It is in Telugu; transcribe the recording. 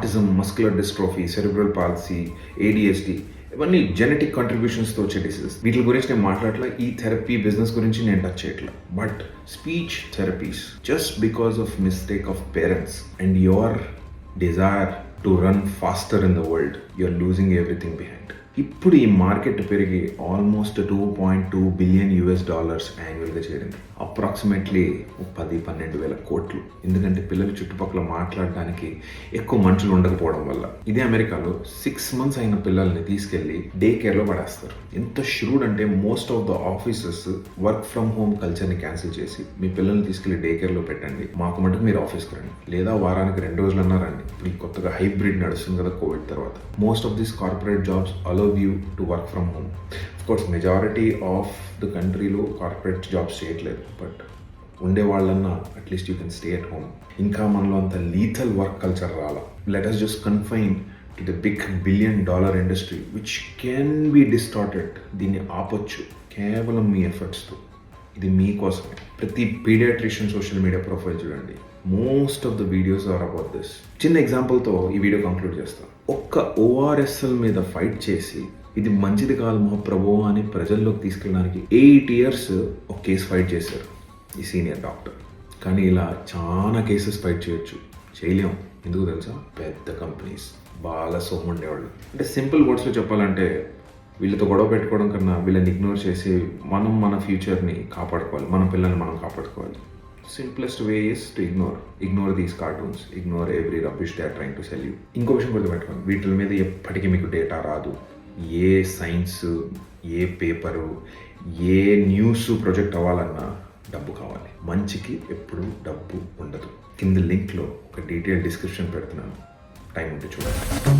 Autism, muscular dystrophy, cerebral palsy, ADHD ఇవన్నీ జెనెటిక్ కంట్రిబ్యూషన్స్తో వచ్చే డిసీజెస్. వీటి గురించి నేను మాట్లాడట్లా, ఈ థెరపీ బిజినెస్ గురించి నేను టచ్ చేయట్లా. But speech therapies just because of mistake of parents and your desire to run faster in the world, you're losing everything behind. ఇప్పుడు ఈ మార్కెట్ పెరిగి ఆల్మోస్ట్ $2.2 బిలియన్ యాన్యువల్గా చేరింది. అప్రాక్సిమేట్లీ 10-12 వేల కోట్లు. ఎందుకంటే పిల్లలు చుట్టుపక్కల మాట్లాడడానికి ఎక్కువ మనుషులు ఉండకపోవడం వల్ల. ఇదే అమెరికాలో 6 months అయిన పిల్లల్ని తీసుకెళ్లి డే కేర్లో పడేస్తారు. ఎంత ష్రూడ్ అంటే most of the offices work from home కల్చర్ని క్యాన్సిల్ చేసి మీ పిల్లల్ని తీసుకెళ్లి డే కేర్లో పెట్టండి, మాకు మటుకు మీరు ఆఫీస్కి రండి, లేదా వారానికి 2 రోజులన్నా రండి. ఇప్పుడు ఈ కొత్తగా హైబ్రిడ్ నడుస్తుంది కదా కోవిడ్ తర్వాత. Most of these corporate jobs allow you to work from home. Of course, majority of the countryలో కార్పొరేట్ జాబ్స్ చేయట్లేదు, బట్ ఉండే వాళ్ళన్నా at least you can stay at home. ఇంకా మనలో అంత లీథల్ వర్క్ కల్చర్ రాలా. Let us just confine to the big $1 billion industry which can be distorted. దీన్ని ఆపొచ్చు కేవలం మీ ఎఫర్ట్స్తో. ఇది మీకోసమే. ప్రతి పీడియాట్రిషియన్ సోషల్ మీడియా ప్రొఫైల్ చూడండి, most of the videos are about this. చిన్న ఎగ్జాంపుల్తో ఈ వీడియో కంక్లూడ్ చేస్తాను. ఒక్క ORSL మీద ఫైట్ చేసి ఇది మంచిది కాదు మహాప్రభు అని ప్రజల్లోకి తీసుకెళ్ళడానికి 8 years ఒక కేసు ఫైట్ చేశారు ఈ సీనియర్ డాక్టర్. కానీ ఇలా చాలా కేసెస్ ఫైట్ చేయలేం. ఎందుకు తెలుసా? పెద్ద కంపెనీస్, బాగా సొమ్ము ఉండేవాళ్ళు. అంటే సింపుల్ వర్డ్స్లో చెప్పాలంటే వీళ్ళతో గొడవ పెట్టుకోవడం కన్నా వీళ్ళని ఇగ్నోర్ చేసి మనం మన ఫ్యూచర్ని కాపాడుకోవాలి, మన పిల్లల్ని మనం కాపాడుకోవాలి. Simplest way is to ignore these cartoons, ignore every rubbish they are trying to sell you. ఇంకో విషయం గుర్తుపెట్టుకోండి, వీటి మీద ఎప్పటికీ మీకు డేటా రాదు. ఏ సైన్స్, ఏ పేపరు, ఏ న్యూస్ ప్రొజెక్ట్ అవ్వాలన్నా డబ్బు కావాలి. మంచికి ఎప్పుడు డబ్బు ఉండదు. కింద లింక్లో ఒక డీటెయిల్ డిస్క్రిప్షన్ పెడుతున్నాను, టైం ఉంటే చూడండి.